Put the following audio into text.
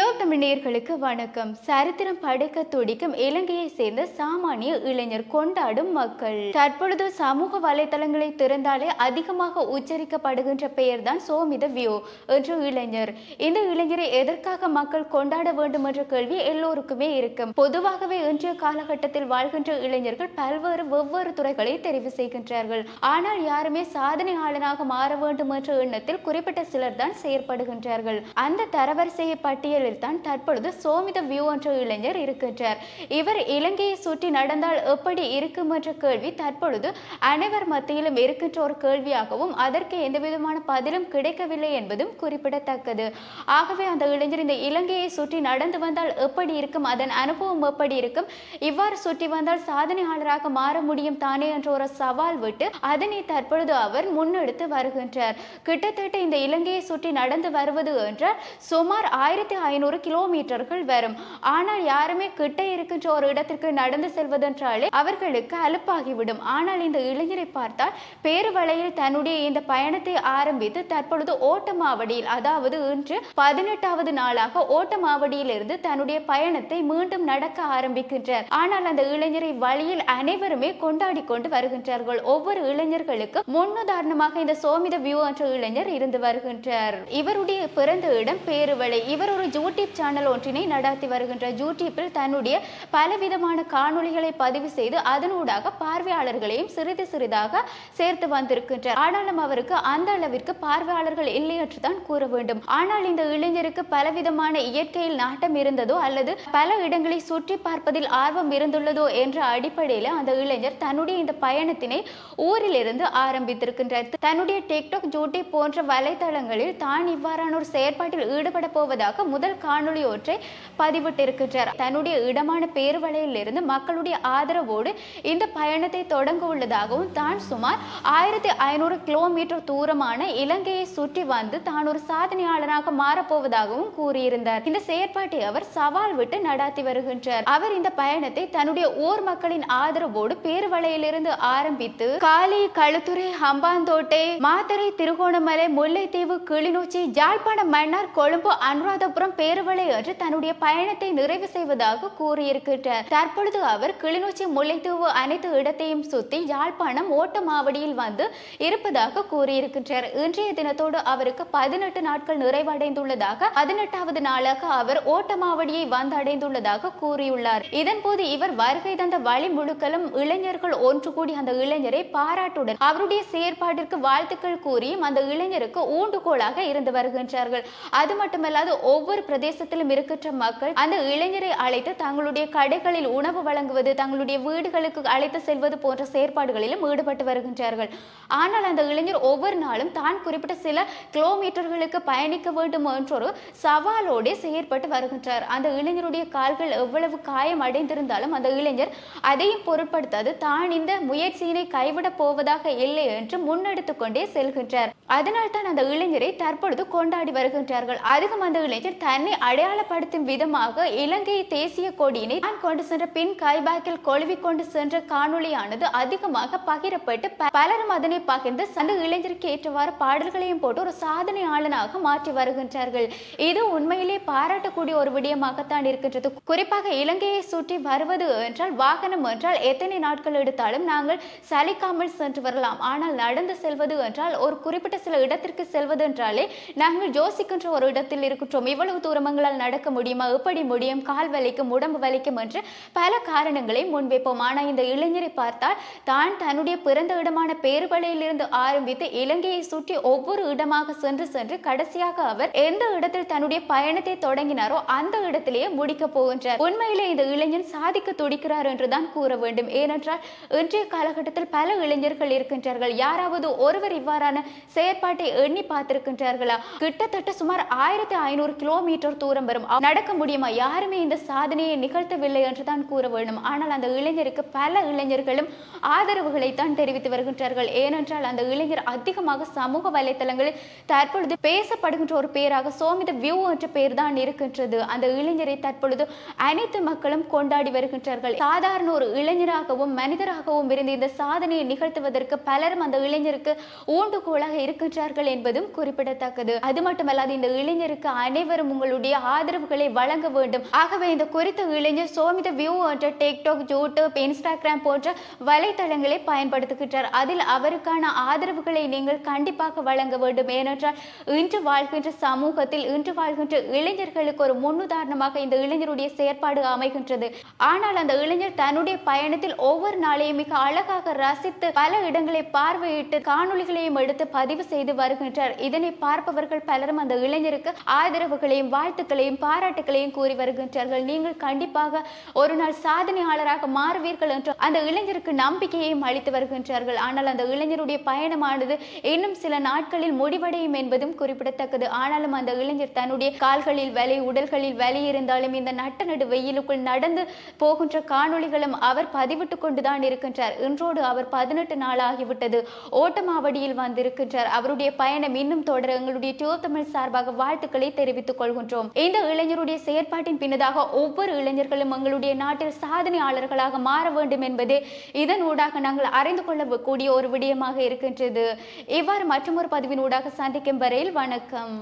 வியோ தமிழ் நேயர்களுக்கு வணக்கம். சரித்திரம் படைக்க துடிக்கும் இலங்கையை சேர்ந்த சாமானிய இளைஞர் கொண்டாடும் மக்கள். தற்பொழுது சமூக வலைதளங்களை திறந்தாலே அதிகமாக உச்சரிக்கப்படுகின்ற பெயர்தான் சோமித வியோ என்ற இளைஞர். இந்த இளைஞரை எதற்காக மக்கள் கொண்டாட வேண்டும் என்ற கேள்வி எல்லோருக்குமே இருக்கும். பொதுவாகவே இன்றைய காலகட்டத்தில் வாழ்கின்ற இளைஞர்கள் வெவ்வேறு துறைகளை தெரிவு செய்கின்றார்கள். ஆனால் யாருமே சாதனையாளனாக மாற வேண்டும் என்ற எண்ணத்தில் குறிப்பிட்ட சிலர் தான் செயற்படுகின்றார்கள். அந்த தரவரிசையை பட்டியலில் தான் தற்பொழுது சோமித வியோ என்ற இளைஞர் இருக்கின்றார். இவர் இலங்கையை சுற்றி நடந்தால் எப்படி இருக்கும் என்ற கேள்வி தற்பொழுது அனைவர் மத்தியிலும் இருக்கின்ற ஒரு கேள்வியாகவும் அதற்கு எந்த விதமான பதிலும் கிடைக்கவில்லை என்பதும் குறிப்பிடத்தக்கது. ஆகவே அந்த இளைஞர் இந்த இலங்கையை சுற்றி நடந்து வந்தால் எப்படி இருக்கும், அதன் அனுபவம் எப்படி இருக்கும், இவ்வாறு சுற்றி வந்தால் சாதனையாளராக மாற முடியும் தானே என்ற ஒரு சவால் விட்டு அதனை தற்பொழுது அவர் முன்னெடுத்து வருகின்றார். கிட்டத்தட்ட இந்த இலங்கையை சுற்றி நடந்து வருவது என்றால் சுமார் 1500 கிலோமீட்டர்கள் வரும். ஆனால் யாருமே கிட்ட இருக்கின்ற ஒரு இடத்திற்கு நடந்து செல்வதென்றாலே அவர்களுக்கு அலுப்பாகிவிடும். ஆனால் இந்த இளைஞரை பார்த்தால் பேருவளையில் தன்னுடைய இந்த பயணத்தை ஆரம்பித்து தற்பொழுது ஓட்டமாவடியில், அதாவது இன்று 18வது நாளாக ஓட்டமாவடியில் இருந்து தன்னுடைய பயணத்தை மீண்டும் நடக்க ஆரம்பிக்கின்றார். ஆனால் அந்த இளைஞரை வழியில் அனைவருமே கொண்டாடி கொண்டு வருகின்றார்கள். ஒவ்வொரு இளைஞர்களுக்கு முன்னுதாரணமாக இந்த சோமித வியோ என்ற இளைஞர் இருந்து வருகின்றார். இவருடைய பிறந்த இடம் பேருவளை. இவர் ஒரு யூடியூப் சேனல் ஒன்றினை நடத்தி வருகின்றார். யூடியூப்பில் தன்னுடைய பலவிதமான காணொளிகளை பதிவு செய்து அதனூடாக பார்வையாளர்களையும் சிறிதாக சேர்த்து வந்திருக்கின்றார். ஆனாலும் அவருக்கு அந்த அளவிற்கு பார்வையாளர்கள் இல்லை என்று தான் கூற வேண்டும். ஆனால் இந்த இளைஞருக்கு பலவிதமான இயற்கையில் நாட்டம் இருந்ததோ அல்லது பல இடங்களை சுற்றி பார்ப்பதில் ஆர்வம் இருந்துள்ளதோ என்ற அடிப்படையில் அந்த இளைஞர் தன்னுடைய இந்த பயணத்தினை ஊரில் இருந்து ஆரம்பித்திருக்கின்றார். தன்னுடைய டிக்டாக், யூடியூப் போன்ற வலைதளங்களில் தான் இவ்வாறான ஒரு செயற்பாட்டில் ஈடுபட போவதாக முதல் காணொளி ஒன்றை பதிவிட்டிருக்கின்றார். தன்னுடைய இடமான பேருவளையில் இருந்து மக்களுடைய ஆதரவோடு இந்த பயணத்தை தொடங்க உள்ளதாகவும் தான் சுமார் 1500 கிலோமீட்டர் தூரமான இலங்கையை சுற்றி வந்து தான் ஒரு சாதனையாளராக மாறப்போவதாகவும் கூறியிருந்தார். இந்த செயற்பாட்டை அவர் சவால் விட்டு நடாத்தி வருகின்றார். அவர் இந்த பயணத்தை தன்னுடைய ஊர் மக்களின் ஆதரவோடு பேருவளையிலிருந்து ஆரம்பித்து காலி, களுத்துறை, ஹம்பாந்தோட்டை, மாத்தறை, திருகோணமலை, முல்லைத்தீவு, கிளிநொச்சி, யாழ்ப்பாணம், மன்னார், கொழும்பு, அனுராதபுரம், பேருவளை என்று தன்னுடைய பயணத்தை நிறைவு செய்வதாக கூறியிருக்கிறார். தற்பொழுது அவர் கிளிநொச்சி, முல்லைத்தீவு அனைத்து இடத்தையும் சுற்றி யாழ்ப்பாணம் ஓட்டமாவடியில் வந்து இருப்பதாக கூறியிருக்கின்றார். இன்றைய தினத்தோடு அவருக்கு 18 நாட்கள் நிறைவடைந்துள்ளதாக 18வது நாளாக அவர் ஓட்டமாவடியை வந்து அடைந்துள்ளதாக கூறியுள்ளார். இதன்போது இவர் வருகை தந்த வழி முழுக்களும் இளைஞர்கள் ஒன்று கூடி அந்த இளைஞரை பாராட்டுடன் அவருடைய செயற்பாட்டிற்கு வாழ்த்துக்கள் கூறியும் அந்த இளைஞருக்கு ஊண்டுகோலாக இருந்து வருகின்றார்கள். அது மட்டுமல்லாது ஒவ்வொரு பிரதேசத்திலும் இருக்கின்ற மக்கள் அந்த இளைஞரை அழைத்து தங்களுடைய கடைகளில் உணவு வழங்குவது, தங்களுடைய வீடுகளுக்கு அழைத்து செல்வது போன்ற செயற்பாடுகளிலும் ஈடுபட்டு வருகின்றார்கள். ஆனால் அந்த இளைஞர் ஒவ்வொரு நாளும் தான் குறிப்பிட்ட சில கிலோமீட்டர்களுக்கு பயணிக்க வேண்டும் என்றொரு சவாலோடு செயற்பட்டு வருகின்றார். அந்த இளைஞருடைய கால்கள் எவ்வளவு காயம் அடைந்திருந்தாலும் அந்த இளைஞர் அதையும் பொருட்படுத்தாது தான் இந்த முயற்சியினை கைவிடப் போவதாக இல்லை என்று முன்னெடுத்துக் கொண்டே செல்கின்றார். அதனால் தான் அந்த இளைஞரை தற்பொழுது கொண்டாடி வருகின்றார்கள். அதிகம் அந்த இளைஞர் தன்னை அடையாளப்படுத்தும் விதமாக இலங்கை தேசிய கொடியினை தான் கொண்டு சென்ற பின் கைபேக்கில் கொழுவி கொண்டு சென்ற காணொளியானது அதிகமாக பகிரப்பட்டு பலரும் அதனை பகிர்ந்து அந்த இளைஞருக்கு ஏற்றவாறு பாடல்களையும் போட்டு ஒரு சாதனையாளனாக மாற்றி வருகின்றார்கள். இது உண்மையிலே பாராட்டக்கூடிய ஒரு விடயமாகத்தான் இருக்கின்றது. குறிப்பாக இலங்கையை சுற்றி வருவது என்றால், வாகனம் என்றால் எத்தனை நாட்கள் எடுத்தாலும் நாங்கள் சலிக்காமல் சென்று வரலாம். ஆனால் நடந்து செல்வது என்றால், ஒரு குறிப்பிட்ட சில இடத்திற்கு செல்வது என்றாலே நாங்கள் யோசிக்கின்ற ஒரு இடத்தில் இருக்கின்றோம். இவ்வளவு தூரங்களால் நடக்க முடியுமா, எப்படி முடியும், கால் வலிக்கும், உடம்பு வலிக்கும் என்று பல காரணங்களை முன்வைப்போம். ஆனால் இந்த இளைஞரை பார்த்தால் தான் தன்னுடைய பிறந்த இடமான பேருவளையிலிருந்து ஆரம்பித்து இலங்கையை சுற்றி ஒவ்வொரு இடமாக சென்று கடைசியாக அவர் எந்த இடத்தில் தன்னுடைய பயணத்தை தொடங்கினாரோ அந்த இடத்திலேயே முடிக்க போகின்றார். உண்மையிலே இந்த இளைஞர் சாதிக்க துடிக்கிறார் என்றுதான் கூற வேண்டும். ஏனென்றால் இன்றைய காலகட்டத்தில் பல இளைஞர்கள் இருக்கின்றார்கள். யாராவது ஒருவர் இவ்வாறான செயற்பாட்டை எண்ணி பார்த்திருக்கின்றார்களா? கிட்டத்தட்ட சுமார் 1500 கிலோமீட்டர் தூரம் வரும். நடக்க முடியுமா? யாருமே இந்த சாதனையை நிகழ்த்தவில்லை என்றுதான் கூற வேண்டும். ஆனால் அந்த இளைஞருக்கு பல இளைஞர்களும் ஆதரவுகளை தான் தெரிவித்து வருகின்றார்கள். ஏனென்றால் அந்த இளைஞர் அதிகமாக சமூக வலைத்தளங்களில் தற்பொழுது பேசப்படுகின்ற ஒரு பெயராக சோமித வியோ என்ற பெயர் தான் இருக்கின்றது. அந்த இளைஞரை தற்பொழுது அனைத்து மக்களும் கொண்டாடி வருகின்றார்கள். சாதாரண ஒரு இளைஞராகவும் மனிதராகவும் இருந்து இந்த சாதனையை நிகழ்த்துவதற்கு பலரும் அந்த இளைஞருக்கு ஊண்டுகோலாக இருக்கின்றார்கள் என்பதும் குறிப்பிடத்தக்கது. அது மட்டுமல்லாது இந்த இளைஞருக்கு அனைவரும் உங்களுடைய உங்களுடைய ஆதரவுகளை வழங்க வேண்டும். ஆகவே இந்த குறித்த இளைஞர் சோமித வியூ என்ற டிக்டாக், யூடியூப், இன்ஸ்டாகிராம் போன்ற வலைத்தளங்களை பயன்படுத்துகின்றார். அதில் அவருக்கான ஆதரவுகளை நீங்கள் கண்டிப்பாக வழங்க வேண்டும். ஏனென்றால் இன்று வாழ்கின்ற சமூகத்தில் இன்று வாழ்கின்ற இளைஞர்களுக்கு ஒரு முன்னுதாரணமாக இந்த இளைஞருடைய செயற்பாடு அமைகின்றது. ஆனால் அந்த இளைஞர் தன்னுடைய பயணத்தில் ஒவ்வொரு நாளையும் மிக அழகாக ரசித்து பல இடங்களை பார்வையிட்டு காணொளிகளையும் எடுத்து பதிவு செய்து வருகின்றார். இதனை பார்ப்பவர்கள் பலரும் அந்த இளைஞருக்கு ஆதரவுகளையும் வாழ்த்துக்களையும் பாராட்டுகளையும் கூறி வருகின்றார்கள். நீங்கள் கண்டிப்பாக ஒரு நாள் சாதனையாளராக மாறுவீர்கள் என்று அந்த இளைஞருக்கு நம்பிக்கையையும் அளித்து வருகின்றார்கள். ஆனால் அந்த இளைஞருடைய பயணமானது இன்னும் சில நாட்களில் முடிவடையும் என்பதும் குறிப்பிடத்தக்கது. ஆனாலும் அந்த இளைஞர் தன்னுடைய கால்களில் வலி, உடல்களில் வலி இருந்தாலும் இந்த நட்ட நடு வெயிலுக்குள் நடந்து போகின்ற காணொளிகளும் அவர் பதிவிட்டுக் கொண்டுதான் இருக்கின்றார். இன்றோடு அவர் 18 நாள் ஆகிவிட்டது. ஓட்டமாவடியில் வந்திருக்கின்றார். அவருடைய பயணம் இன்னும் தொடர எங்களுடைய டியூப் தமிழ் சார்பாக வாழ்த்துக்களை தெரிவித்துக் கொள்கின்றோம். இந்த இளைஞருடைய செயற்பாட்டின் பின்னதாக ஒவ்வொரு இளைஞர்களும் எங்களுடைய நாட்டில் சாதனையாளர்களாக மாற வேண்டும் என்பதே இதன் ஊடாக நாங்கள் அறிந்து கொள்ளக்கூடிய ஒரு விடயமாக இருக்கின்றது. இவ்வாறு மற்றொரு பதிவின் ஊடாக சந்திக்கும் வரையில் வணக்கம்.